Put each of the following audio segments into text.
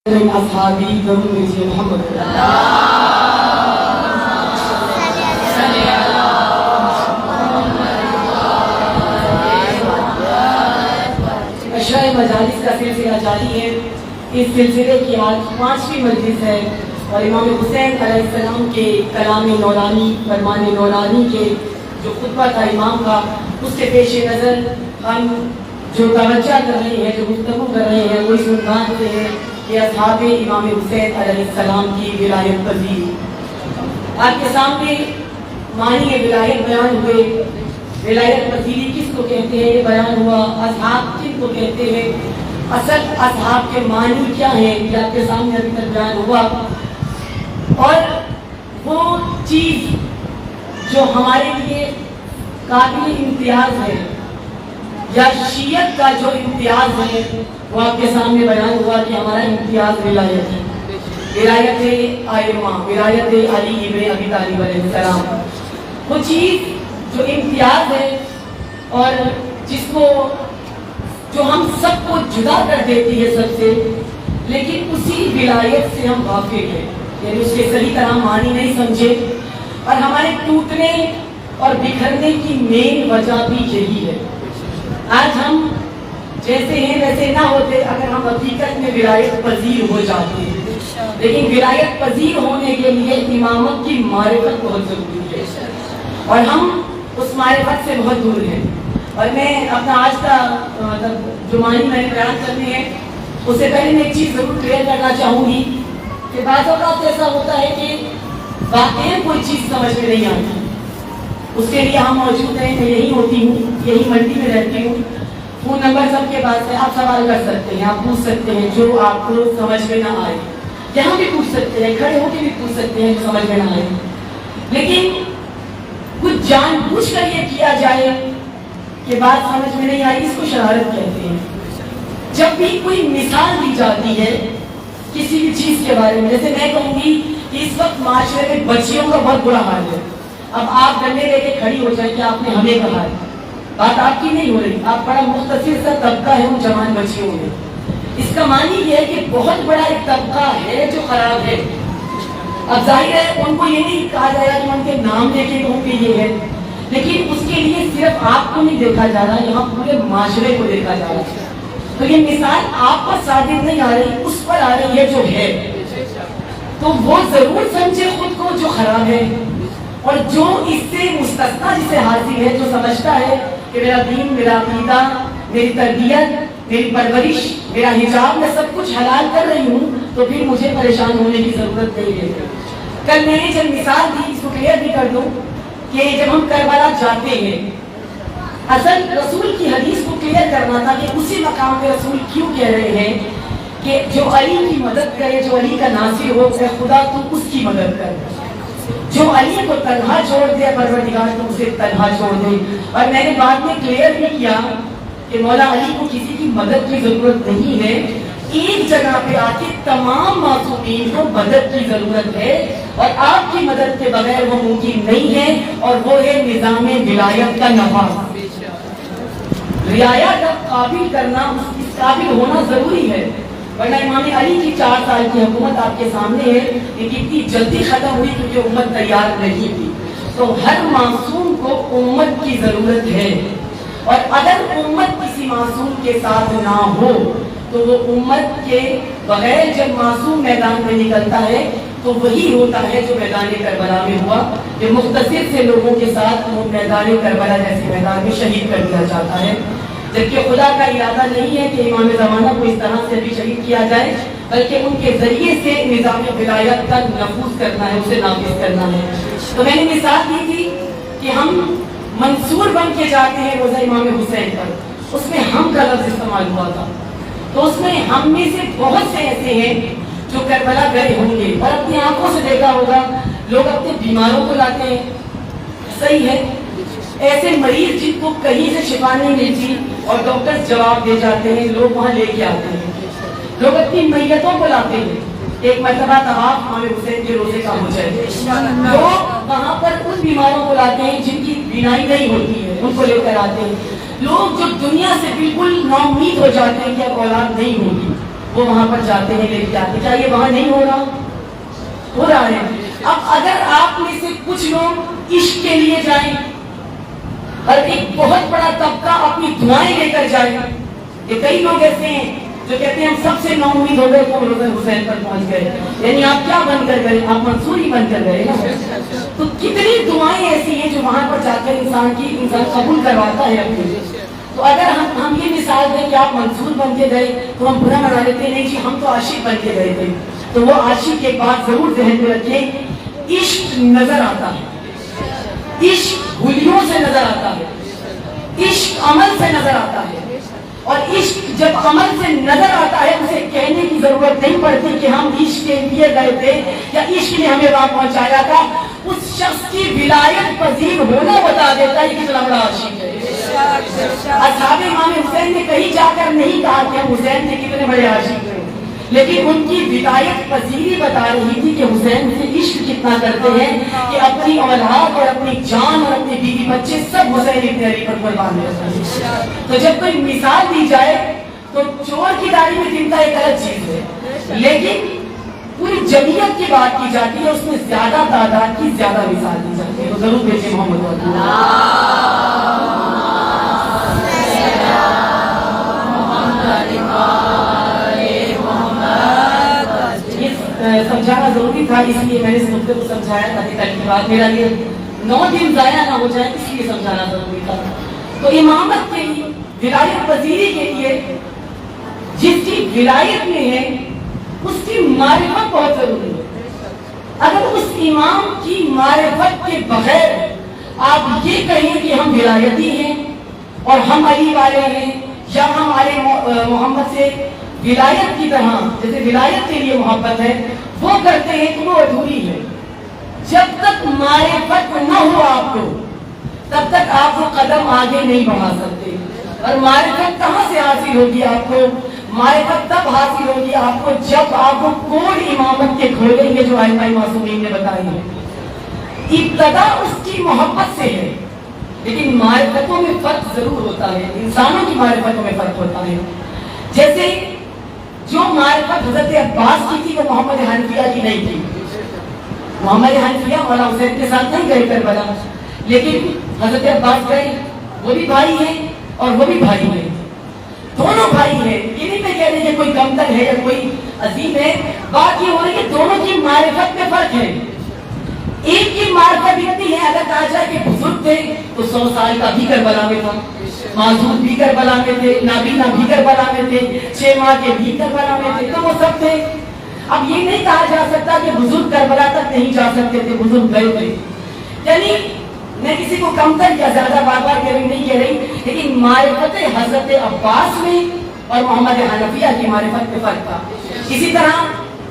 من اصحابی ضرور محمد اشرح مجالس کا سلسلہ جاری ہے۔ اس سلسلے کی آج 5ویں مجلس ہے اور امام حسین علیہ السلام کے کلام نورانی فرمان نورانی کے جو خطبہ تھا امام کا، اس کے پیش نظر ہم جو توجہ کر رہے ہیں، جو گفتگو کر رہے ہیں، وہ اس عنوان سے ہے کہ اصحاب امام حسین علیہ السلام کی ولایت پذیری۔ آپ کے سامنے معنی ولایت بیان ہوئے، ولایت پذیری کس کو کہتے ہیں یہ بیان ہوا، اصحاب کن کو کہتے ہیں، اصل اصحاب کے معنی کیا ہیں یہ آپ کے سامنے ابھی تک بیان ہوا، اور وہ چیز جو ہمارے لیے قابل امتیاز ہے یا شیعت کا جو امتیاز ہے وہ آپ کے سامنے بیان ہوا کہ ہمارا امتیاز ولایت ہے، ولایت ائمہ، ولایت علی ابن ابی طالب علیہ السلام۔ وہ چیز جو امتیاز ہے اور جس کو جو ہم سب کو جدا کر دیتی ہے سب سے، لیکن اسی ولایت سے ہم غافل ہیں، یعنی اس کے صحیح طرح معنی نہیں سمجھے، اور ہمارے ٹوٹنے اور بکھرنے کی مین وجہ بھی یہی ہے۔ آج ہم جیسے ہیں ویسے نہ ہوتے اگر ہم حقیقت میں ولایت پذیر ہو جاتے ہیں، لیکن ولایت پذیر ہونے کے لیے امامت کی معرفت بہت ضروری ہے، اور ہم اس معرفت سے بہت دور ہیں۔ اور میں اپنا آج کا جو معنی میں نے بیان کرنے ہیں، اس سے پہلے میں ایک چیز ضرور کلیئر کرنا چاہوں گی کہ بعض اوقات ایسا ہوتا ہے کہ واقعی کوئی چیز سمجھ میں نہیں آتی، اس کے لیے ہم موجود ہیں، میں یہی ہوتی ہوں، یہی منڈی میں رہتی ہوں، فون نمبر سب کے پاس ہے، آپ سوال کر سکتے ہیں، آپ پوچھ سکتے ہیں جو آپ کو سمجھ میں نہ آئے، یہاں بھی پوچھ سکتے ہیں، کھڑے ہو کے بھی پوچھ سکتے ہیں جو سمجھ میں نہ آئے، لیکن کچھ جان بوجھ کر یہ کیا جائے کہ بات سمجھ میں نہیں آئی، اس کو شرارت کہتے ہیں۔ جب بھی کوئی مثال دی جاتی ہے کسی بھی چیز کے بارے میں، جیسے میں کہوں گی کہ اس وقت معاشرے میں بچیوں کا بہت برا حال ہے، اب آپ ڈنڈے لے کے کھڑی ہو جائیں کہ آپ نے ہمیں کہا ہے، بات آپ کی نہیں ہو رہی، آپ بڑا مختصر سا طبقہ ہے ان جوان بچیوں میں، اس کا معنی یہ ہے کہ بہت بڑا ایک طبقہ ہے جو خراب ہے۔ اب ظاہر ہے ان کو یہ نہیں کہا جائے گا کہ ان کے نام لے کے کہوں کہ یہ ہے، لیکن اس کے لیے صرف آپ کو نہیں دیکھا جا رہا، یہاں پورے معاشرے کو دیکھا جا رہا ہے۔ تو یہ مثال آپ پر صادق نہیں آ رہی، اس پر آ رہی ہے جو ہے، تو وہ ضرور سمجھے خود کو جو خراب ہے، اور جو اس سے مستثنا جسے حاصل ہے، جو سمجھتا ہے کہ میرا دین، میرا عقیدہ، میری تربیت، میری پرورش، میرا حجاب، میں سب کچھ حلال کر رہی ہوں، تو پھر مجھے پریشان ہونے کی ضرورت نہیں ہے۔ کل میں نے جب مثال دی، اس کو کلیئر بھی کر دوں کہ جب ہم کربلا جاتے ہیں، اصل رسول کی حدیث کو کلیئر کرنا تھا کہ اسی مقام پہ رسول کیوں کہہ رہے ہیں کہ جو علی کی مدد کرے، جو علی کا ناصر ہو، اے خدا تو اس کی مدد کر، جو علی کو تنہا چھوڑ دے پروردگار تو اسے تنہا چھوڑ دے۔ اور میں نے بعد میں کلیئر بھی کیا کہ مولا علی کو کسی کی مدد کی ضرورت نہیں ہے، ایک جگہ پہ آ کے تمام معصومین کو مدد کی ضرورت ہے، اور آپ کی مدد کے بغیر وہ ممکن نہیں ہے، اور وہ ہے نظام ولایت کا نفاذ۔ رعایا کا قابل کرنا، اس قابل ہونا ضروری ہے، ورنہ امام علی کی 4 سال کی حکومت آپ کے سامنے ہے، یہ کتنی جلدی ختم ہوئی کیونکہ امت تیار نہیں تھی۔ تو ہر معصوم کو امت کی ضرورت ہے، اور اگر امت کسی معصوم کے ساتھ نہ ہو تو وہ امت کے بغیر جب معصوم میدان میں نکلتا ہے تو وہی ہوتا ہے جو میدان کربلا میں ہوا، کہ مختصر سے لوگوں کے ساتھ وہ میدان کربلا جیسے میدان میں شہید کر دیا جاتا ہے، جبکہ خدا کا ارادہ نہیں ہے کہ امام زمانہ کو اس طرح سے بھی شہید کیا جائے، بلکہ ان کے ذریعے سے نظام ولایت کا نفوذ کرنا ہے، اسے نافذ کرنا ہے۔ تو میں نے مثال دی تھی کہ ہم منصور بن کے جاتے ہیں روزہ امام حسین پر، اس میں ہم کا لفظ استعمال ہوا تھا، تو اس میں ہم میں سے بہت سے ایسے ہیں جو کربلا گئے ہوں گے اور اپنی آنکھوں سے دیکھا ہوگا، لوگ اپنے بیماروں کو لاتے ہیں، صحیح ہے، ایسے مریض جن کو کہیں سے شفا نہیں ملتی اور ڈاکٹر جواب دے جاتے ہیں، لوگ وہاں لے کے آتے ہیں، لوگ اپنی میتوں کو لاتے ہیں۔ ایک مرتبہ طواف امام حسین کے روزے کا ہو جائے، لوگ وہاں پر ان بیماروں کو لاتے ہیں جن کی بینائی نہیں ہوتی ہے، ان کو لے کر آتے ہیں، لوگ جو دنیا سے بالکل نا امید ہو جاتے ہیں کہ اب اولاد نہیں ہوگی، وہ وہاں پر جاتے ہیں، لے کے آتے. کیا یہ وہاں نہیں ہو رہا؟ ہو رہا ہے. اب اگر آپ میں سے کچھ لوگ عشق کے لیے جائیں اور ایک بہت بڑا طبقہ اپنی دعائیں لے کر جائے، یہ کئی لوگ ایسے ہیں جو کہتے ہیں ہم سب سے نا امید ہو گئے تو روزن حسین پر پہنچ گئے. یعنی آپ کیا بن کر گئے؟ آپ منصور ہی بن کر گئے نا. تو کتنی دعائیں ایسی ہیں جو وہاں پر جا کر انسان قبول کرواتا ہے اپنی. تو اگر ہم یہ مثال دیں کہ آپ منصور بن کے گئے تو ہم برا منا لیتے نہیں جی ہم تو عاشق بن کے گئے تھے. تو وہ عاشق کے بعد ضرور ذہن میں رکھیں، عشق نظر آتا ہے، عشق بھولیوں سے نظر آتا ہے، عشق عمل سے نظر آتا ہے. اور عشق جب عمل سے نظر آتا ہے اسے کہنے کی ضرورت نہیں پڑتی کہ ہم عشق کے لیے گئے تھے یا عشق نے ہمیں وہاں پہنچایا تھا. اس شخص کی ولایت پذیر ہونا بتا دیتا ہے کتنا بڑا عاشق ہے. اصحاب امام حسین نے کہیں جا کر نہیں کہا کہ ہم حسین کے کتنے بڑے عاشق ہیں، لیکن ان کی ولایت پذیری بتا رہی تھی کہ حسین سے عشق کتنا کرتے ہیں کہ اپنی اولاد اور اپنی جان اور اپنی بیوی بچے سب حسین ابن علی پر قربان کرتے ہیں. تو جب کوئی مثال دی جائے تو چور کی داڑھی میں گنتا ایک الگ چیز ہے، لیکن پوری جمعیت کی بات کی جاتی ہے، اس میں زیادہ تعداد کی زیادہ مثال دی جاتی ہے. تو ضرور دیکھیں محمد سمجھانا ضروری تھا، اس لیے میں نے اس نقطے کو سمجھایا تاکہ کل کی بات میرا یہ 9 دن ضائع نہ ہو جائے، اس لیے سمجھانا ضروری تھا. تو امامت کے لیے، ولایت پذیری کے لیے جس کی ولایت میں ہے اس کی معرفت بہت ضروری ہے. اگر اس امام کی معرفت کے بغیر آپ یہ کہیں کہ ہم ولایتی ہیں اور ہم علی والے ہیں یا ہم علی محمد سے ولایت کی طرح جیسے ولایت کے لیے محبت ہے وہ کرتے ہیں تو وہ ادھوری ہے. جب تک معرفت نہ ہو آپ کو تب تک آپ وہ قدم آگے نہیں بڑھا سکتے. اور معرفت کہاں سے حاصل ہوگی آپ کو؟ معرفت تب حاصل ہوگی آپ کو جب آپ کو کوڈ امامت کے کھولیں گے جو ائمہ معصومین نے بتائی ہے. ابتدا اس کی محبت سے ہے، لیکن معرفتوں میں فرق ضرور ہوتا ہے، انسانوں کی معرفتوں میں فرق ہوتا ہے. جیسے جو معرفت حضرت عباس کی تھی وہ محمد حنفیہ کی نہیں تھی. محمد حنفیہ مولا حسین کے ساتھ نہیں گئے کربلا، لیکن حضرت عباس گئے. وہ بھی بھائی ہیں اور وہ بھی بھائی ہیں، دونوں بھائی ہیں. یہ نہیں میں کہہ رہی کہ کوئی کمتر ہے یا کوئی عظیم ہے، بات یہ ہو رہی ہے دونوں کی معرفت میں فرق ہے. ایک کی معرفت اتنی ہے اگر کہا جائے کہ بزرگ تھے تو 100 سال کا بھی کربلا میں تھا، معذور بھی کربلا میں تھے، نابینا بھی کربلا میں تھے، 6 ماہ کے بھی کربلا میں تھے، تو وہ سب تھے. اب یہ نہیں کہا جا سکتا کہ بزرگ کربلا تک نہیں جا سکتے تھے، بزرگ گئے تھے. یعنی میں کسی کو کمتر یا زیادہ بار بار نہیں کہہ رہی، لیکن معرفت حضرت عباس میں اور محمد حنفیہ کی معرفت میں فرق تھا. اسی طرح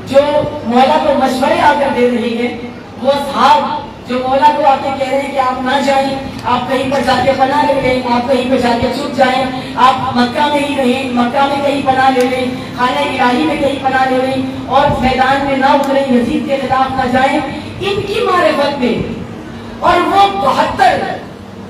جو مولا کو مشورے آ کر دے رہی ہے وہ اصحاب جو مولا کو آ کے کہہ رہے ہیں کہ آپ نہ جائیں، آپ کہیں پر جا کے پناہ لے لیں، آپ کہیں پر جا کے چھپ جائیں، آپ مکہ میں ہی رہیں، مکہ میں کہیں پناہ لے لیں، خانہ الہی میں کہیں پناہ لے لیں اور میدان میں نہ اتریں، یزید کے خلاف نہ جائیں. ان کی معرفت میں اور وہ 72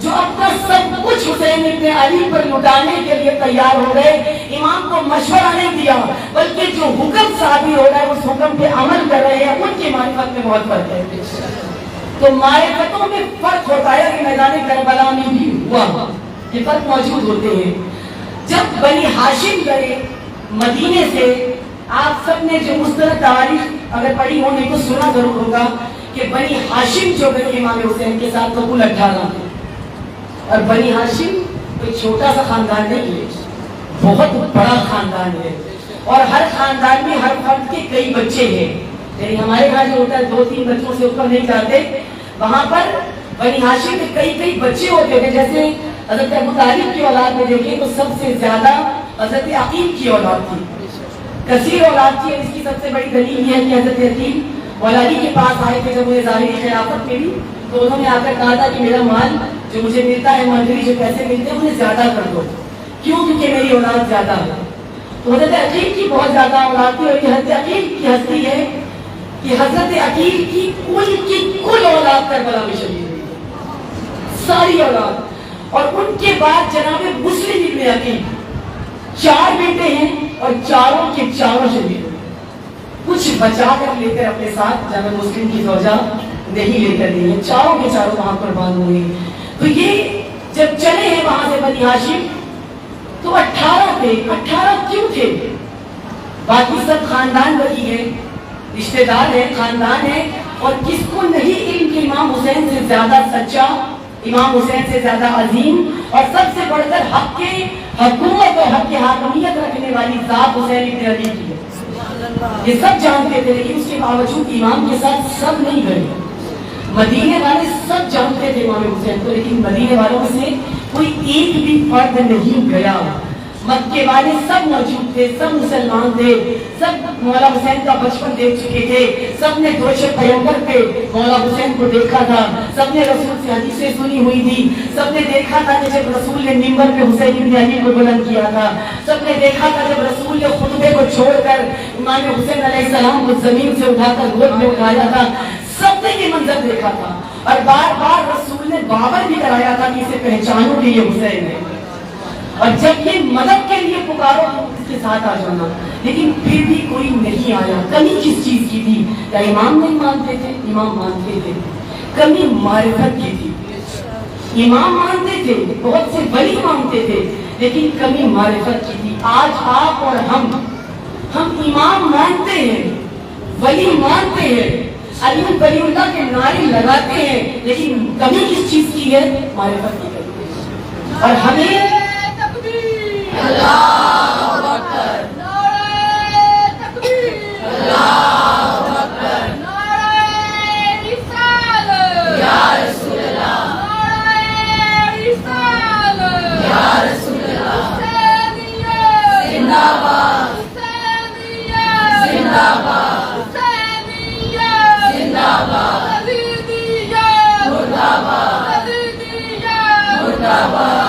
جو اپنا سب کچھ حسین ابن علی پر لٹانے کے لیے تیار ہو گئے، امام کو مشورہ نہیں دیا بلکہ جو حکم صادر ہو رہا ہے اس حکم پہ عمل کر رہے ہیں، ان کی معرفت میں بہت فرق ہے. تو معرفتوں میں فرق ہوتا ہے کہ میدان کربلا میں بھی ہوا، یہ فرق موجود ہوتے ہیں. جب بنی ہاشم گئے مدینے سے، آپ سب نے جو مستند تاریخ اگر پڑھی ہو نہیں تو سنا ضرور ہوگا کہ بنی ہاشم جو گئے امام حسین کے ساتھ تو کل 18 تھے. اور بنی ہاشم کوئی چھوٹا سا خاندان نہیں ہے، بہت بڑا خاندان ہے اور ہر خاندان میں ہر فرد کے کئی بچے ہیں. یعنی ہمارے یہاں جو ہوتا ہے 2-3 بچوں سے اوپر نہیں جاتے، وہاں پر بنی ہاشم میں کئی بچے ہوتے تھے. جیسے حضرت ابو طالب کی اولاد میں دیکھیں تو سب سے زیادہ حضرت عقیل کی اولاد تھی، کثیر اولاد تھی. اس کی سب سے بڑی دلیل یہ ہے کہ حضرت عقیل مولا علی کے پاس آئے تھے جب انہیں ظاہری خلافت ملی تو انہوں نے آ کر کہا تھا کہ میرا مال جو مجھے ملتا ہے، منزلی جو پیسے ملتے ہیں انہیں زیادہ کر دو. کیوں؟ کیونکہ میری اولاد زیادہ ہے. تو حضرت عقیل کی بہت زیادہ اولاد تھی. اور یہ حضرت عقیل کی ہستی ہے کہ حضرت عقیل کی کل اولاد کربلا میں شہید ہوئی، ساری اولاد. اور ان کے بعد جناب مسلم ابن عقیل 4 بیٹے ہیں اور چاروں کے چاروں شہید ہوئے. کچھ بچا کر لے کر اپنے ساتھ جامع مسلم کی زوجہ نہیں لے کر گئی ہے، چاروں کے چاروں وہاں قربان ہوئے. تو یہ جب چلے ہیں وہاں سے بنی ہاشم تو 18 تھے. 18 کیوں تھے؟ باقی سب خاندان وہی ہے، رشتے دار ہے، خاندان ہے. اور کس کو نہیں علم کہ امام حسین سے زیادہ سچا، امام حسین سے زیادہ عظیم اور سب سے بڑھ کر حق کے حکومت اور حق کے حاکمیت رکھنے والی ذات حسین ابن علی کی ہے. یہ سب جانتے تھے، لیکن اس کے باوجود امام کے ساتھ سب نہیں گئے. مدینے والے سب جانتے تھے امام حسین کو، لیکن مدینے والوں میں سے کوئی ایک بھی فرد نہیں گیا. مکے والے سب موجود تھے، سب مسلمان تھے، سب مولا حسین کا بچپن دیکھ چکے تھے، سب نے دوش پیغمبر پہ مولا حسین کو دیکھا تھا، سب نے رسول سے حدیثیں سنی ہوئی تھی، سب نے دیکھا تھا کہ جب رسول نے منبر پہ حسین ابن علی کو بلند کیا تھا، سب نے دیکھا تھا جب رسول نے خطبے کو چھوڑ کر امام حسین علیہ السلام کو زمین سے اٹھا کر گود میں اٹھایا تھا. سب نے یہ منظر دیکھا تھا اور بار بار رسول نے باور بھی کرایا تھا کہ اسے پہچانو کہ یہ حسین ہے. اور جب یہ مدد کے لیے پکارو تو اس کے ساتھ آ جانا. لیکن پھر بھی کوئی نہیں آیا. کمی کس چیز کی تھی؟ کیا امام نہیں مانتے تھے؟ امام مانتے تھے. کمی معرفت کی تھی. امام مانتے تھے، بہت سے ولی مانتے تھے، لیکن کمی معرفت کی تھی. آج آپ اور ہم امام مانتے ہیں، ولی مانتے ہیں، علی ولی اللہ کے نعرے لگاتے ہیں، لیکن کمی کس چیز کی ہے؟ معرفت کی کمی. اور ہمیں اللہ اکبر، نعرہ تکبیر، اللہ اکبر، نعرہ رسالت یا رسول اللہ، نعرہ رسالت یا رسول اللہ، حسینیت زندہ باد، حسینیت زندہ باد، حسینیت زندہ باد، یزیدیت مردہ باد، یزیدیت مردہ باد.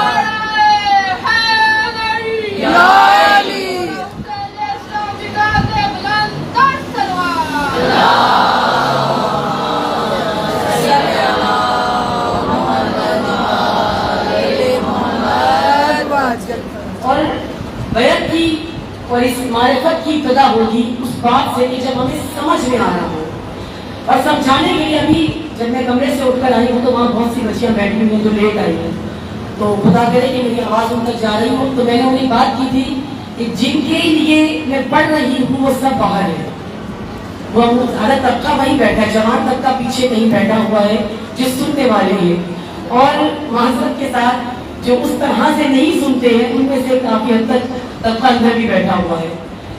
اور بیعت کی اور اس معرفت کی ابتدا ہوگی اس بات سے کہ جب ہمیں سمجھ میں آ رہا ہو. اور سمجھانے کے لیے ابھی جب میں کمرے سے اٹھ کر آئی ہوں تو وہاں بہت سی بچیاں بیٹھی ہوئی ہیں جو لیٹ آئی ہیں، تو خدا کرے کہ میری آواز ان تک جا رہی ہوں. تو میں نے انہیں بات کی تھی کہ جن کے لیے میں پڑھ رہی ہوں وہ سب باہر ہے. وہ زیادہ طبقہ وہیں بیٹھا ہے، جوان طبقہ پیچھے کہیں بیٹھا ہوا ہے جو سننے والے ہیں. اور معذرت کے ساتھ جو اس طرح سے نہیں سنتے ہیں ان میں سے کافی حد تک طبقہ اندر بھی بیٹھا ہوا ہے.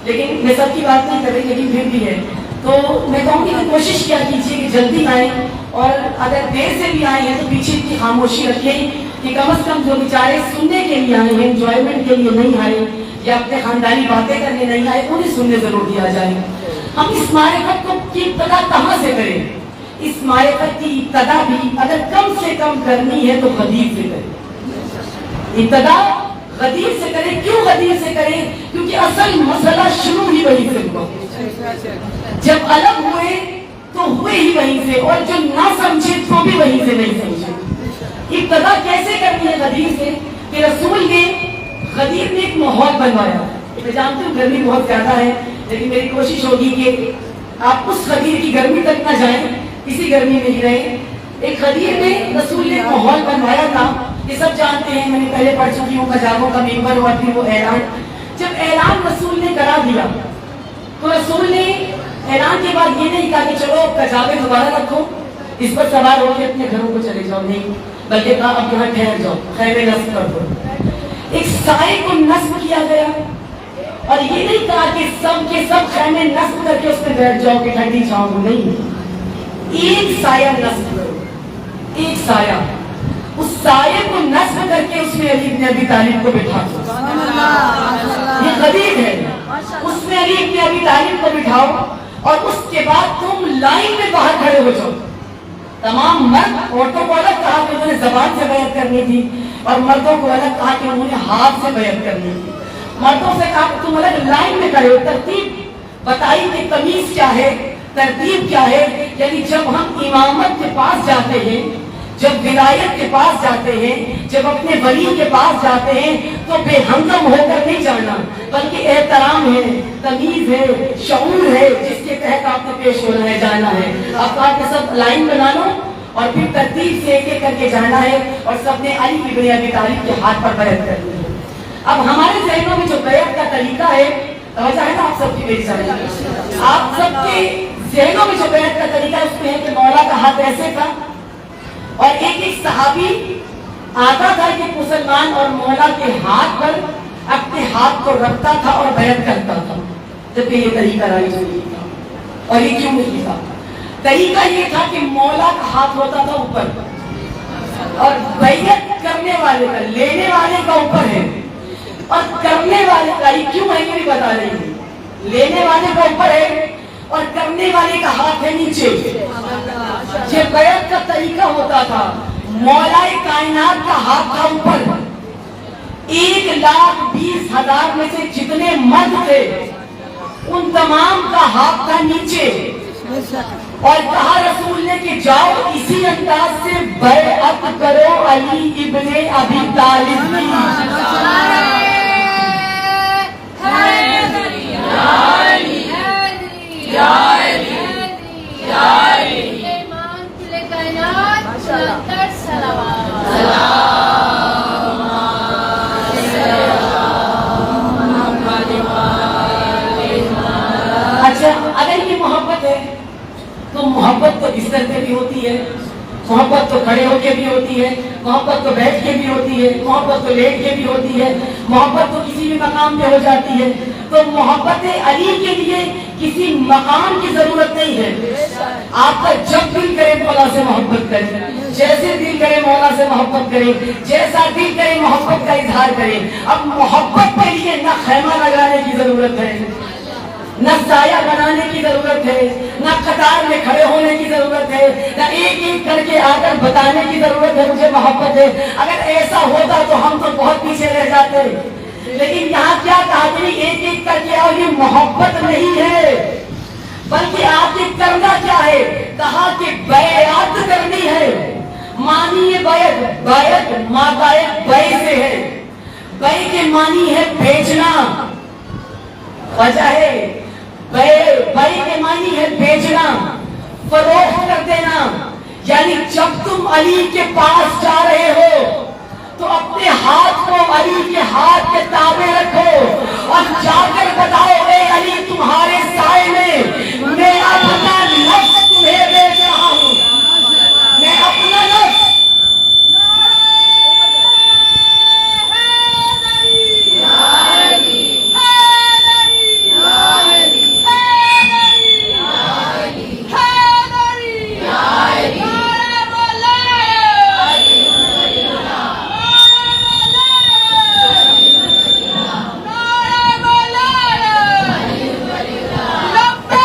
لیکن میں سب کی بات نہیں کر رہی، لیکن پھر بھی ہے. تو میں کہوں گی کہ کوشش کیا کیجیے کہ جلدی آئیں، اور اگر دیر سے بھی آئے ہیں تو پیچھے کی خاموشی رکھیں کہ کم از کم جو بیچارے سننے کے لیے آئے ہیں، انجوائمنٹ کے لیے نہیں آئے یا اپنے خاندانی باتیں کرنے نہیں آئے، انہیں سننے ضرور دیا جائے. ہم اس معرفت کی ابتدا کہاں سے کریں؟ اس معرفت کی ابتدا بھی اگر کم سے کم کرنی ہے تو غدیر سے کریں. ابتدا غدیر سے کریں. کیوں غدیر سے کریں؟ کیونکہ اصل مسئلہ شروع ہی وہیں سے ہوا. جب الگ ہوئے تو ہوئے ہی وہیں سے، اور جو نہ سمجھے تو بھی وہیں سے نہیں سمجھے. ابتدا کیسے کرنی ہے غدیر سے؟ کہ رسول نے غدیر میں ایک ماحول بنوایا. میں جانتی ہوں گرمی بہت زیادہ ہے، لیکن میری کوشش ہوگی کہ آپ اس غدیر کی گرمی تک نہ جائیں، اسی گرمی میں ہی رہیں. ایک غدیر میں رسول نے ماحول بنوایا تھا. یہ سب جانتے ہیں، میں نے پہلے پڑھ چکی ہوں کجاووں کا ممبر اور پھر وہ اعلان. جب اعلان رسول نے کرا دیا تو رسول نے اعلان کے بعد یہ نہیں کہا کہ چلو کجاوے دوبارہ رکھو، اس پر سوار ہو کے اپنے گھروں کو چلے جاؤ. نہیں، بلکہ کہا اب یہاں ٹھہر جاؤ، خیمے نصب کر دو. ایک سائے کو نصب کیا گیا، اور یہ نہیں کہا کہ سب کے سب خیمے نصب کر کے اس پہ بیٹھ جاؤ کہ ٹھنڈی چھاؤں کو. نہیں، ایک سایہ نصب کرو، ایک سایہ. اس سائے کو نصب کر کے اس میں علی ابن ابی طالب کو بٹھا دو. یہ غدیر ہے. اس میں علی ابن ابی طالب کو بٹھاؤ اور اس کے بعد تم لائن میں باہر کھڑے ہو جاؤ. تمام مرد عورتوں کو الگ کہا کہ انہوں نے زبان سے بیعت کرنی تھی، اور مردوں کو الگ کہا کہ انہوں نے ہاتھ سے بیعت کرنی تھی. مردوں سے کہا کہ تم الگ لائن میں کھڑے ہو. ترتیب بتائی کہ تمیز کیا ہے، ترتیب کیا ہے. یعنی جب ہم امامت کے پاس جاتے ہیں، جب ولایت کے پاس جاتے ہیں، جب اپنے ولی کے پاس جاتے ہیں تو بے ہمدم ہو کر نہیں جانا، بلکہ احترام ہے، تمیز ہے، شعور ہے، جس کے تحت آپ نے پیش ہونا ہے، جانا ہے۔ اب آپ نے سب لائن بنا لو اور پھر ترتیب سے ایک ایک کر کے جانا ہے، اور سب نے علی ابن ابی طالب کے ہاتھ پر بیعت کرنی ہے۔ اب ہمارے ذہنوں میں جو بیعت کا طریقہ ہے، توجہ ہے نا آپ سب کی میری سمجھ، آپ سب کے ذہنوں میں جو بیعت کا طریقہ اس میں ہے کہ مولا کا ہاتھ ایسے تھا، اور ایک ایک صحابی آتا تھا کہ مسلمان اور مولا کے ہاتھ پر اپنے ہاتھ کو رکھتا تھا اور بیعت کرتا تھا، جبکہ یہ طریقہ رائج نہیں تھا۔ اور یہ کیوں نہیں تھا؟ طریقہ یہ تھا کہ مولا کا ہاتھ ہوتا تھا اوپر، اور بیعت کرنے والے کا، لینے والے کا اوپر ہے، اور کرنے والے کا یہ کیوں ہے یہ بھی بتا رہی ہوں۔ لینے والے کا اوپر ہے اور کرنے والے کا ہاتھ ہے نیچے۔ یہ بیعت کا طریقہ ہوتا تھا۔ مولا کائنات کا ہاتھ تھا اوپر، 1,20,000 میں سے جتنے مرد تھے ان تمام کا ہاتھ تھا نیچے، اور کہا رسول نے کہ جاؤ اسی انداز سے بیعت کرو علی ابن ابی طالب کی۔ اچھا، اگر یہ محبت ہے تو محبت تو بستر پہ بھی ہوتی ہے، محبت تو کھڑے ہو کے بھی ہوتی ہے، محبت تو بیٹھ کے بھی ہوتی ہے، محبت تو لیٹ کے بھی ہوتی ہے، محبت تو کسی بھی مقام پہ ہو جاتی ہے۔ تو محبت علی کے لیے کسی مقام کی ضرورت نہیں ہے۔ آپ کا جب دل کرے مولا سے محبت کریں، جیسے دل کرے مولا سے محبت کریں، جیسا دل کرے محبت کا اظہار کریں۔ اب محبت کے لیے نہ خیمہ لگانے کی ضرورت ہے، نہ سایہ بنانے کی ضرورت ہے، نہ قطار میں کھڑے ہونے کی ضرورت ہے، نہ ایک ایک کر کے آ کر بتانے کی ضرورت ہے مجھے محبت ہے۔ اگر ایسا ہوتا تو ہم تو بہت پیچھے رہ جاتے، لیکن یہاں کیا کہا کہ ایک ایک کر کے آؤ، یہ محبت نہیں ہے، بلکہ آپ نے کرنا کیا ہے؟ کہا کہ بیعت کرنی ہے۔ معنی ہے بیعت، بیعت ماقائے بے سے ہے، بے کے معنی ہے بیچنا، وجہ ہے بے کے معنی ہے بیچنا، فروخت کر دینا۔ یعنی جب تم علی کے پاس جا رہے ہو تو اپنے ہاتھ کو علی کے ہاتھ کے تابع رکھو، اور جا کر بتاؤ اے علی تمہارے سائے میں اپنا نفس تمہیں بیچ رہا ہوں، میں اپنا نفس۔ لبیک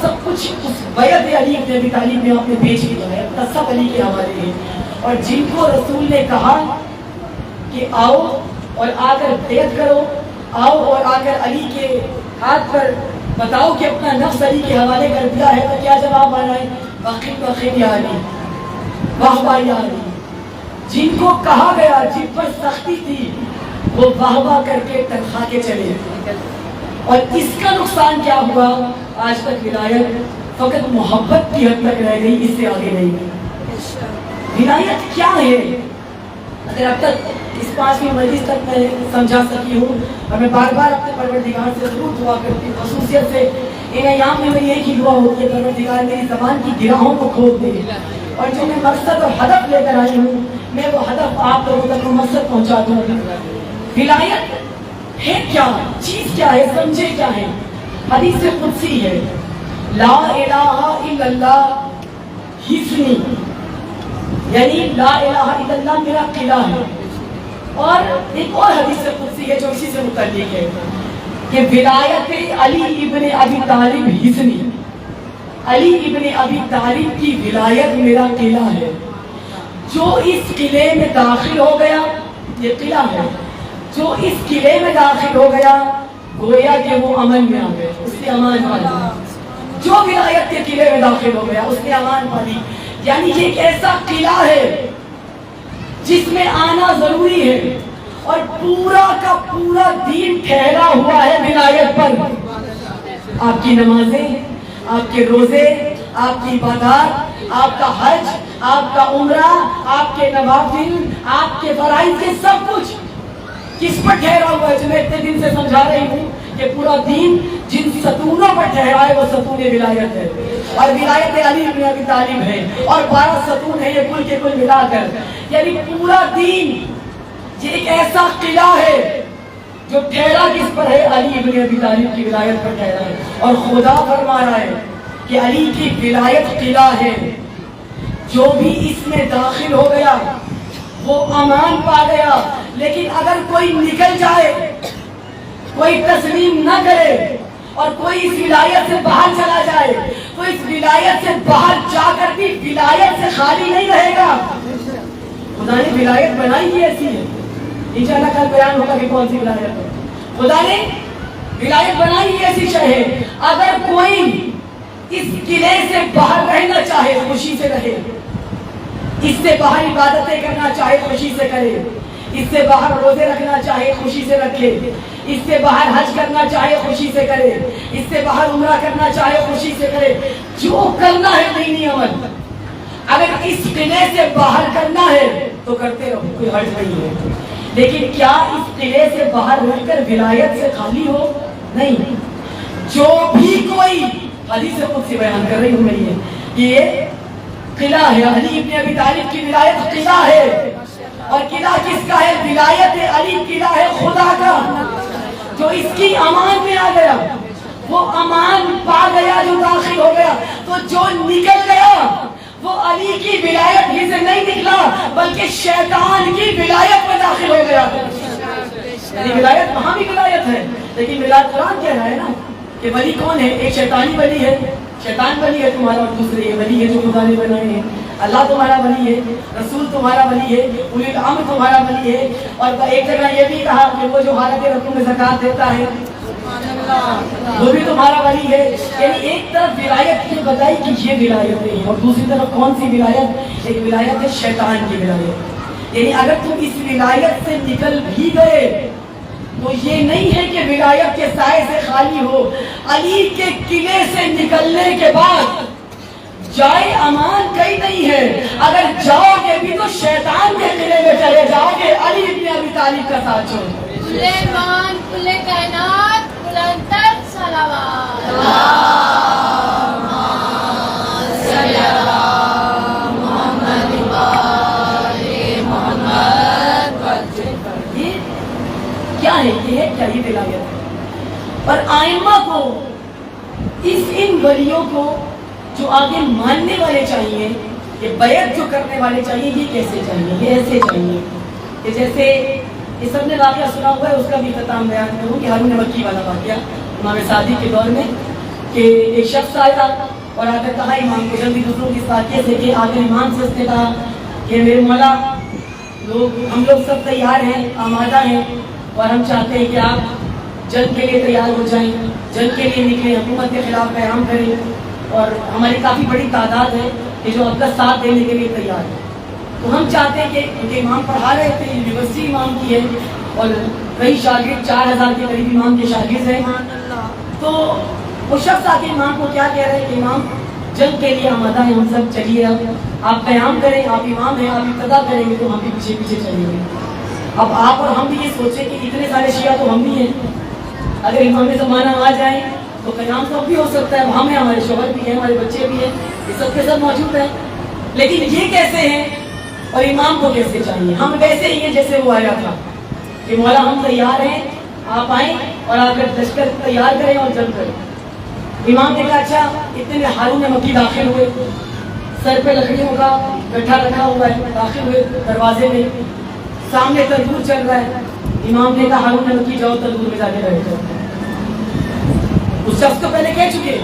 سب کچھ اس بیعت علی ابن ابی طالب میں آپ نے بیچ دیا ہے، اپنا سب علی کے حوالے ہے. اور جن کو رسول نے کہا کہ آؤ اور آ کر بیعت کرو، آؤ اور آ کر علی کے ہاتھ پر بتاؤ کہ اپنا نفس علی کے حوالے کر دیا ہے، تو کیا جواب آ رہا ہے؟ باقی باقی یا علی، واہ واہ یا علی. جن کو کہا گیا، جن پر سختی تھی، وہ واہ واہ کر کے تنخواہ کے چلے. اور اس کا نقصان کیا ہوا؟ آج تک ولایت فقط محبت کی حد تک رہ گئی، اس سے آگے نہیں گئی. ولایت کیا ہے؟ اگر اب تک اس 5ویں مجلس تک میں سمجھا سکی ہوں، اور میں بار بار اپنے پروردگار سے ضرور دعا کرتی ہوں، خصوصیت سے ان ایام میں میری ایک ہی دعا ہوتی ہے، پروردگار میری زبان کی گراہوں کو کھول دے، اور جو میں مقصد اور ہدف لے کر آئی ہوں، میں وہ ہدف آپ لوگوں تک وہ مقصد پہنچا دوں. ولایت ہے کیا؟ چیز کیا ہے؟ سمجھے کیا ہے؟ حدیث قدسی ہے، لا الہ الا اللہ حصنی، یعنی لا الہ الا اللہ میرا قلعہ ہے. اور ایک اور حدیث قدسی ہے جو اسی سے متعلق ہے کہ ولایت علی ابن ابی طالب حصنی، علی ابن ابی طالب کی ولایت میرا قلعہ ہے. جو اس قلعے میں داخل ہو گیا، یہ قلعہ ہے، جو اس قلعے میں داخل ہو گیا گویا کہ وہ امن میں آ گئے، اس نے امان پا لی. جو ولایت کے قلعے میں داخل ہو گیا اس نے امان پا لی. یعنی یہ ایک ایسا قلعہ ہے جس میں آنا ضروری ہے، اور پورا کا پورا دین ٹھہرا ہوا ہے ولایت پر. آپ کی نمازیں، آپ کے روزے، آپ کی عبادات، آپ کا حج، آپ کا عمرہ، آپ کے نوافل، آپ کے فرائض، کے سب کچھ کس پر ٹھہرا ہوا ہے؟ جو میں اتنے دن سے سمجھا رہی ہوں کہ پورا دین جن ستونوں پر ٹھہرا ہے وہ ستون ولایت ہے، اور ولایت علی ابن ابی طالب ہے، اور 12 ستون ہے یہ کل کے کل ملا کر. یعنی پورا دین یہ ایک ایسا قلعہ ہے جو ٹھہرا کس پر ہے؟ علی ابن ابی طالب کی ولایت پر ٹھہرا ہے. اور خدا فرما رہا ہے کہ علی کی ولایت قلعہ ہے، جو بھی اس میں داخل ہو گیا وہ امان پا گیا. لیکن اگر کوئی نکل جائے، کوئی تسلیم نہ کرے، اور کوئی اس ولایت سے باہر چلا جائے، تو اس ولایت سے باہر جا کر بھی ولایت سے خالی نہیں رہے گا. خدا نے ولایت بنائی ہی ایسی ہے، انشاءاللہ کل بیان ہوگا کہ کون سی ولایت ہے. خدا نے ولایت بنائی ہی ایسی ہے، اگر کوئی اس قلعے سے باہر رہنا چاہے خوشی سے رہے، اس سے باہر عبادتیں کرنا چاہے خوشی سے کرے، اس سے باہر روزے رکھنا چاہے خوشی سے رکھے، اس سے باہر حج کرنا چاہے خوشی سے کرے، اس سے باہر عمرہ کرنا چاہے خوشی سے کرے. جو کرنا ہے دینی عمل اگر اس قلعے سے باہر کرنا ہے تو کرتے رہو، کوئی حرج نہیں ہے. لیکن کیا اس قلعے سے باہر رہ کر ولایت سے خالی ہو؟ نہیں. جو بھی کوئی، حدیث قدسی بیان کر رہی ہوں میں یہ قلعہ ہے، علی ابن ابی طالب کی ولایت قلعہ ہے. اور قلعہ کس کا ہے؟ ولایت علی قلعہ ہے خدا کا. جو اس کی امان میں آ گیا وہ امان پا گیا، جو داخل ہو گیا. تو جو نکل گیا وہ علی کی ولایت ہی سے نہیں نکلا بلکہ شیطان کی ولایت میں داخل ہو گیا. یعنی ولایت وہاں بھی ولایت ہے، لیکن ولایت قرآن کہہ رہا ہے نا کہ ولی کون ہے؟ ایک شیطانی ولی ہے، شیطان ولی ہے تمہارا، اور دوسرے یہ ولی ہے جو خدا نے بنائے ہیں. اللہ تمہارا ولی ہے، رسول تمہارا ولی ہے، اولی الامر تمہارا ولی ہے. اور ایک جگہ یہ بھی کہا کہ وہ جو حالت رقم میں زکات دیتا ہے وہ بھی تمہارا ولی ہے. یعنی ایک طرف ولایت یہ بتائی کہ یہ ولایت نہیں ہے، اور دوسری طرف کون سی ولایت؟ ایک ولایت ہے شیطان کی ولایت. یعنی اگر تم اس ولایت سے نکل بھی گئے تو یہ نہیں ہے کہ ولایت کے سائے سے خالی ہو. علی کے قلعے سے نکلنے کے بعد جائے امان کہیں نہیں ہے. اگر جاؤ گے بھی تو شیطان کے قلعے میں چلے جاؤ گے، علی ابن ابی طالب کا ساتھ چھوڑ. سلیمان کل کائنات بلند تر صلوات. کیا ہے یہ؟ کیا یہ ولایت ہے؟ اور ائمہ کو ان ولیوں کو جو آگے ماننے والے چاہیے، یہ بیعت جو کرنے والے چاہیے، یہ کیسے چاہیے؟ یہ ایسے چاہیے کہ جیسے یہ سب نے واقعہ سنا ہوا ہے، اس کا بھی اختتام بیان کروں کہ ہارون مکی والا واقعہ امام سعدی کے دور میں، کہ کہ ایک شخص آیا اور آ کر کہا امام کو جلدی دوسروں کی واقعے سے کہ آخر امام سے اس نے کہا کہ میرے مولا ہم لوگ سب تیار ہیں، آمادہ ہیں، اور ہم چاہتے ہیں کہ آپ جنگ کے لیے تیار ہو جائیں، جنگ کے لیے نکلیں، حکومت کے خلاف پیغام کریں، اور ہماری کافی بڑی تعداد ہے کہ جو آپ کا ساتھ دینے کے لیے تیار ہے۔ تو ہم چاہتے ہیں کہ کیونکہ امام پڑھا رہے تھے، یونیورسٹی امام کی ہے اور کئی شاگرد 4000 کے قریب امام کے شاگرد ہیں، تو وہ شخص آ کے امام کو کیا کہہ رہے ہیں کہ امام جنگ کے لیے آمادہ ہیں، ہم سب چلیے، اب آپ قیام کریں، آپ امام ہیں، آپ ابتدا کریں گے تو ہم بھی پیچھے پیچھے چلیں گے۔ اب آپ اور ہم بھی یہ سوچیں کہ اتنے سارے شیعہ تو ہم بھی ہیں، اگر امام زمانہ آ جائیں تو قیام تو اب بھی ہو سکتا ہے، ہم ہیں، ہمارے شوہر بھی ہیں، ہمارے بچے بھی ہیں، یہ سب کے سب موجود ہیں، لیکن یہ کیسے ہیں اور امام کو کیسے چاہیے؟ ہم ویسے ہی ہیں جیسے وہ آیا تھا کہ مولا ہم تیار ہیں، آپ آئیں اور آ کر لشکر تیار کریں اور جنگ کریں۔ امام نے کہا اچھا، اتنے میں ہارون مکی داخل ہوئے، سر پہ لکڑیوں کا گٹھا رکھا ہوا ہے، داخل ہوئے دروازے میں، سامنے تندور چل رہا ہے۔ امام نے کہا ہارون مکی جاؤ تندور میں جا کے بیٹھ جاؤ۔ اس شخص کو پہلے کہہ چکے،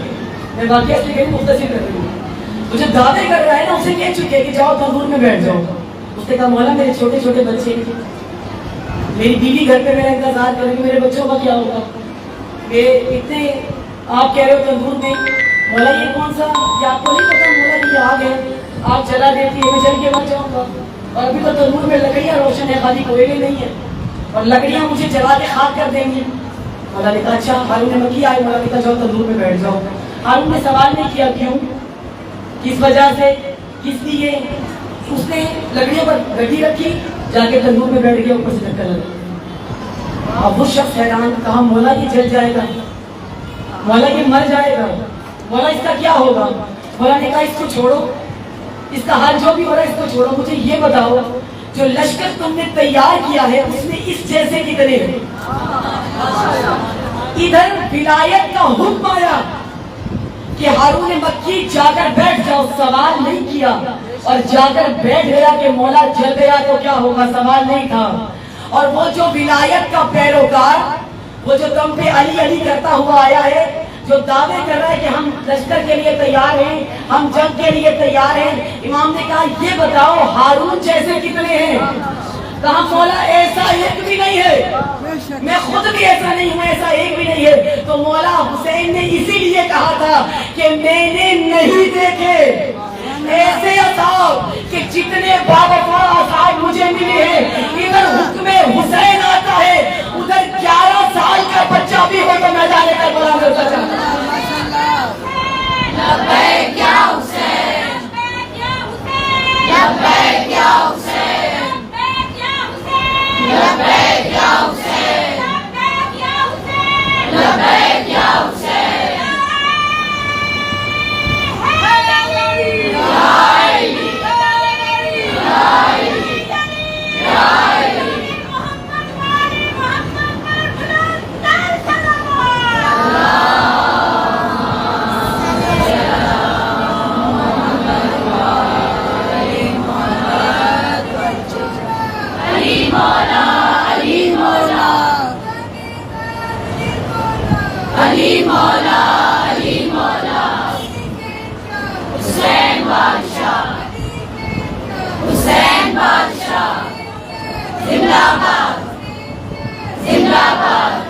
میں واقعہ اس لیے مختصر کر رہی ہوں، تو جو دعوے کر رہا ہے نا اسے کہہ چکے کہ جاؤ تندور میں بیٹھ جاؤ۔ اس نے کہا مولا میرے چھوٹے چھوٹے بچے، میری بیوی گھر پہ میرا انتظار کرے گی، میرے بچوں کا کیا ہوگا؟ کہ اتنے آپ کہہ رہے ہو تندور میں، مولا یہ کون سا، یہ آپ کو نہیں پتا مولا کہ یہ آگ ہے، آپ جلا دیتی ہے، میں جل کے مر جاؤں گا، اور ابھی تو تندور میں لکڑیاں روشن ہے، خالی کوئلے نہیں ہے، اور لکڑیاں مجھے جلا کے خاک کر دیں گی۔ مولا نے کہا اچھا، ہارون مکی آئے، مولا نے کہا جاؤ تندور میں بیٹھ جاؤ۔ ہارون نے سوال نہیں کیا کیوں، کس وجہ سے، کس لیے، اس نے لکڑیوں پر گڈی رکھی، جا کے تندور میں بیٹھ گیا، اوپر سے دھکا لگا۔ اب وہ شخص حیران، کہا مولا یہ جل جائے گا، مولا یہ مر جائے گا، مولا اس کا کیا ہوگا؟ مولا نے کہا اس کو چھوڑو، اس کا حال جو بھی ہو رہا ہے اس کو چھوڑو، مجھے یہ بتاؤ جو لشکر تم نے تیار کیا ہے اس میں اس جیسے کتنے ہیں؟ ادھر ولایت کا حکم آیا کہ ہارون مکی جا کر بیٹھ جاؤ، سوال نہیں کیا، اور جا کر بیٹھ گیا کہ مولا جل گیا تو کیا ہوگا، سوال نہیں تھا۔ اور وہ جو ولایت کا پیروکار، وہ جو تم پہ علی علی کرتا ہوا آیا ہے، جو دعوے کر رہا ہے کہ ہم لشکر کے لیے تیار ہیں، ہم جنگ کے لیے تیار ہیں، امام نے کہا یہ بتاؤ ہارون جیسے کتنے ہیں؟ کہا مولا ایسا ایک بھی نہیں ہے، میں خود بھی ایسا نہیں ہوں، ایسا ایک بھی نہیں ہے۔ تو مولا حسین نے اسی لیے کہا تھا کہ میں نے نہیں دیکھے ایسے اصحاب کہ جتنے باوفا اصحاب مجھے ملے ہیں، ادھر حکم حسین آتا ہے، ادھر 11 سال کا بچہ بھی ہو تو میدان کربلا میں اتر جاتا ہے۔ لبیک یا حسین، لبیک یا حسین، لبیک یا حسین، لبیک یا حسین۔ علی مولا، علی مولا، حسین بادشاہ، حسین بادشاہ، زندہ باد، زندہ باد،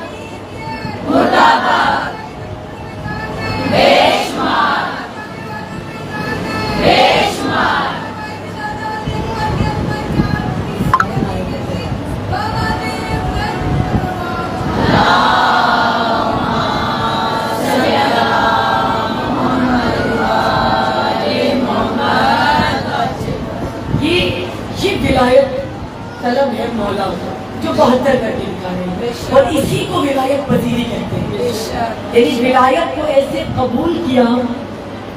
مرد آباد، بے شمار، بے شمار۔ طلب ہے مولا جو 72 کر کے نکالے ہیں، اور اسی کو ولایت پذیری کہتے ہیں۔ یعنی ولایت کو ایسے قبول کیا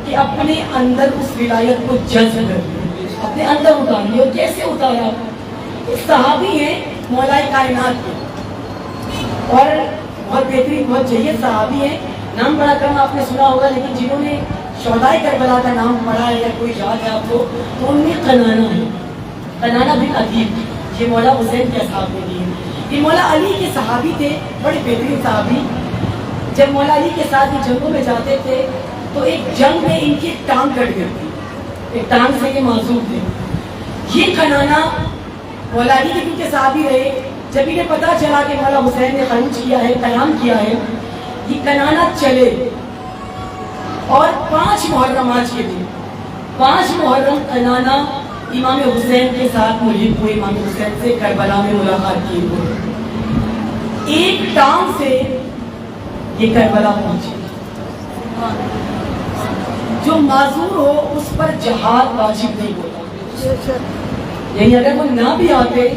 کہ اپنے اندر اس ولایت کو جذب کر لیا، اپنے اندر اتار لیا۔ اور کیسے اتارا؟ ایک صحابی ہیں مولا کائنات کے، اور بہت بہترین بہت جید صحابی ہیں، نام بڑا کم آپ نے سنا ہوگا، لیکن جنہوں نے شہدائے کربلا کا نام پڑھا ہے یا کوئی یاد ہے آپ کو، تو ان میں قنانہ ہے، قنانہ بن عتیق، یہ مولا حسین کے اصحاب میں لیے۔ یہ مولا علی کے صحابی تھے، بڑے بہترین صحابی۔ جب مولا علی کے ساتھ یہ جنگوں میں جاتے تھے تو ایک جنگ میں ان کی ٹانگ کٹ گئی تھی، ایک ٹانگ سے یہ معذور تھے. یہ کنانا مولا علی کے کیونکہ صحابی رہے، جب انہیں پتا چلا کہ مولا حسین نے خروج کیا ہے، قیام کیا ہے، یہ کنانا چلے اور 5 محرم آج کے دن 5 محرم کنانا امام حسین کے ساتھ ملحق ہوئے، امام حسین سے کربلا میں ملاقات کی ہوئے. ایک ٹانگ سے یہ کربلا پہنچے. جو معذور ہو اس پر جہاد واجب نہیں ہوتا، یعنی اگر وہ نہ بھی آتے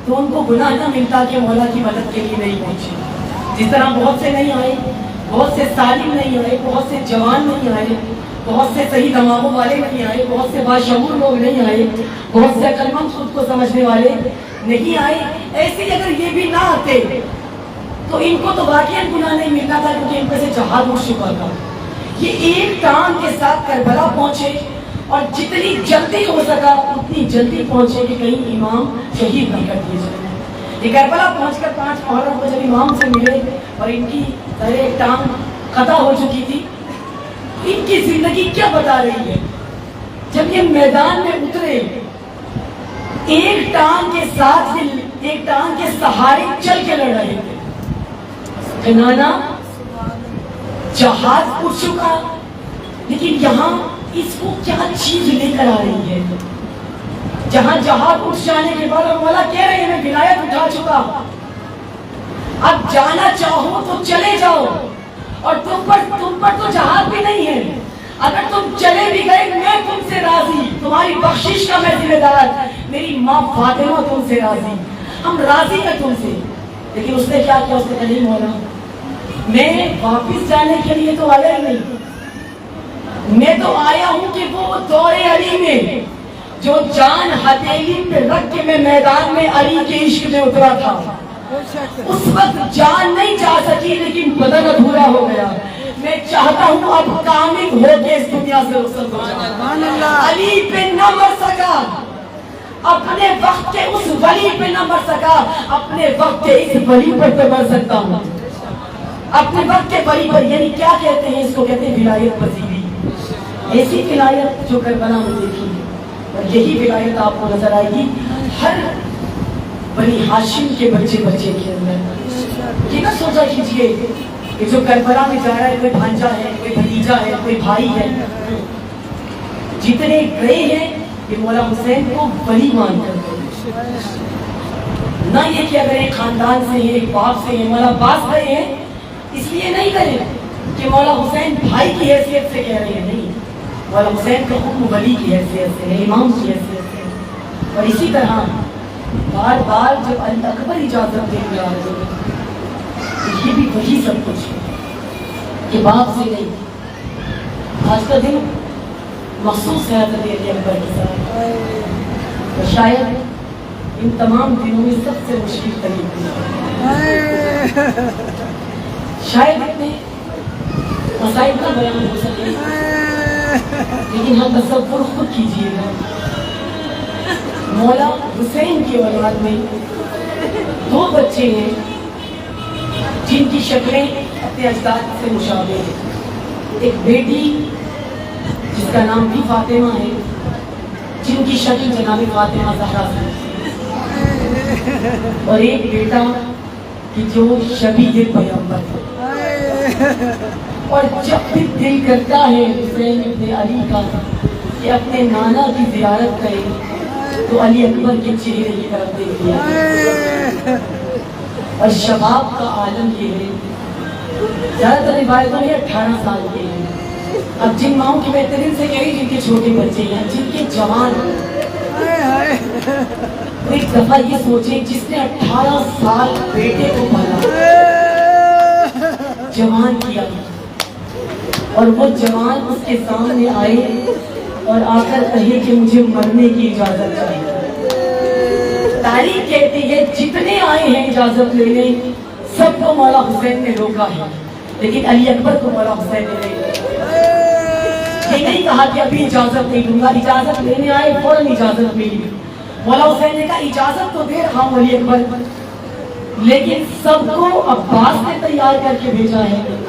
تو ان کو گناہ نہ ملتا کہ مولا کی مدد کے لیے نہیں پہنچے. جس طرح بہت سے نہیں آئے، بہت سے سالم نہیں آئے، بہت سے جوان نہیں آئے، بہت سے صحیح دماغوں والے نہیں آئے، بہت سے باشعور لوگ نہیں آئے، بہت سے عقل مند خود کو سمجھنے والے نہیں آئے. ایسے اگر یہ بھی نہ آتے تو ان کو تو واقعی گناہ نہیں ملتا تھا کیونکہ ان پہ سے جہاد اٹھ چکا تھا. یہ ایک ٹانگ کے ساتھ کربلا پہنچے اور جتنی جلدی ہو سکا اتنی جلدی پہنچے کہ کہیں امام شہید نہ کر دیے جائیں. یہ کربلا پہنچ کر 5 محرم کو جب امام سے ملے اور ان کی ایک ٹانگ قطع ہو چکی تھی، ان کی زندگی کیا بتا رہی ہے. جب یہ میدان میں اترے ایک ٹانگ کے ساتھ، ایک ٹانگ کے سہارے چل کے لڑ رہے تھے. کنانا جہاز اٹھ چکا لیکن یہاں اس کو کیا چیز لے کر آ رہی ہے. جہاں جہاز اٹھ جانے کے بعد مولا کہہ رہے ہیں میں ولایت اٹھا چکا، اب جانا چاہو تو چلے جاؤ، اور تم پر تو جہاز بھی نہیں ہے. اگر تم چلے بھی گئے میں تم سے راضی، تمہاری بخشش کا میں ذمہ دار، میری ماں فاطمہ تم سے راضی، ہم راضی ہیں تم سے. لیکن اس نے کیا کیا؟ اس نے کہا نہیں مولا، میں واپس جانے کے لیے تو آیا ہی نہیں، میں تو آیا ہوں کہ وہ دور علی میں جو جان ہتھیلی پہ رکھ کے میں میدان میں علی کے عشق میں اترا تھا، اس وقت جان نہیں جا سکی لیکن بدن ادھورا ہو گیا. میں چاہتا ہوں اب کامل ہو کے اس دنیا سے رخصت ہو جاؤں. علی پہ نہ مر سکا، اپنے وقت کے اس ولی پہ نہ مر سکا، اپنے وقت کے اس ولی پر تو مر سکتا ہوں. اپنے وقت کے ولی پر، یعنی کیا کہتے ہیں اس کو؟ کہتے ہیں ولایت پذیری. ایسی ولایت جو کربلا میں دیکھی، اور یہی ولایت آپ کو نظر آئے گی ہر بنی ہاشم کے بچے کے اندر. یہ نہ سوچا کیجیے کہ جو کربلا میں جا رہا ہے کوئی بھانجا ہے، کوئی بھتیجا ہے، کوئی بھائی ہے. جتنے گئے ہیں کہ مولا حسین کو ولی مان کر گئے. نہ یہ کہ اگر ایک خاندان سے ہیں، ایک باپ سے ہیں، مولا عباس گئے ہیں اس لیے نہیں کرے کہ مولا حسین بھائی کی حیثیت سے کہہ رہے ہیں، نہیں، مولا حسین کا حکم ولی کی حیثیت سے ہے، امام کی حیثیت سے. اور اسی طرح بار بار جب علی اکبر اجازت دے رہا ہے تو یہ بھی وہی سب کچھ ہے کہ باپ سے نہیں. آج کا دن مخصوص ہے حضرت علی اکبر کے ساتھ، اور شاید ان تمام دنوں میں سب سے مشکل ترین دن. شاید اتنے مسائل کا بیان ہو سکے لیکن ہم تصور خود کیجیے گا. مولا حسین کی اولاد میں 2 بچے ہیں جن کی شکلیں اپنے اجداد سے مشابہ ہیں. ایک بیٹی جس کا نام بھی فاطمہ ہے، جن کی شکل جناب فاطمہ زہرا سے، اور ایک بیٹا کہ جو شبیہ پیغمبر ہے. اور جب بھی دل کرتا ہے حسین ابن علی کا کہ اپنے نانا کی زیارت کرے تو علی اکبر کے چہرے کی طرف دیکھ لیا. اور شباب کا عالم یہ ہے، زیادہ تر روایتوں میں 18 سال کے ہیں. اب جن ماؤں کی بہترین سے کہہ رہی جن کے چھوٹے بچے ہیں، جن کے جوان، ایک دفعہ یہ سوچیں جس نے 18 سال بیٹے کو پالا، جوان کیا، اور وہ جوان اس کے سامنے آئے اور آ کر کہے کہ مجھے مرنے کی اجازت چاہیے. تاریخ کہتی ہے جتنے آئے ہیں اجازت لینے سب کو مولا حسین نے روکا ہے، لیکن علی اکبر کو مولا حسین نے نہیں روکا. یہ نہیں کہا کہ ابھی اجازت نہیں دوں گا، اجازت لینے آئے فوراً اجازت ملی. مولا حسین نے کہا اجازت تو دے رہا ہوں علی اکبر، لیکن سب کو عباس نے تیار کر کے بھیجا ہے.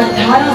18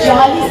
40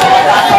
1400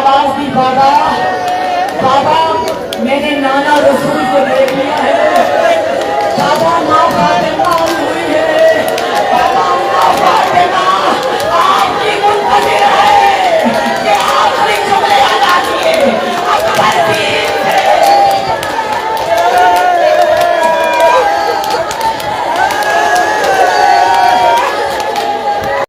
آواز دی بابا بابا میں نے نانا رسول کو دیکھ لیا ہے بابا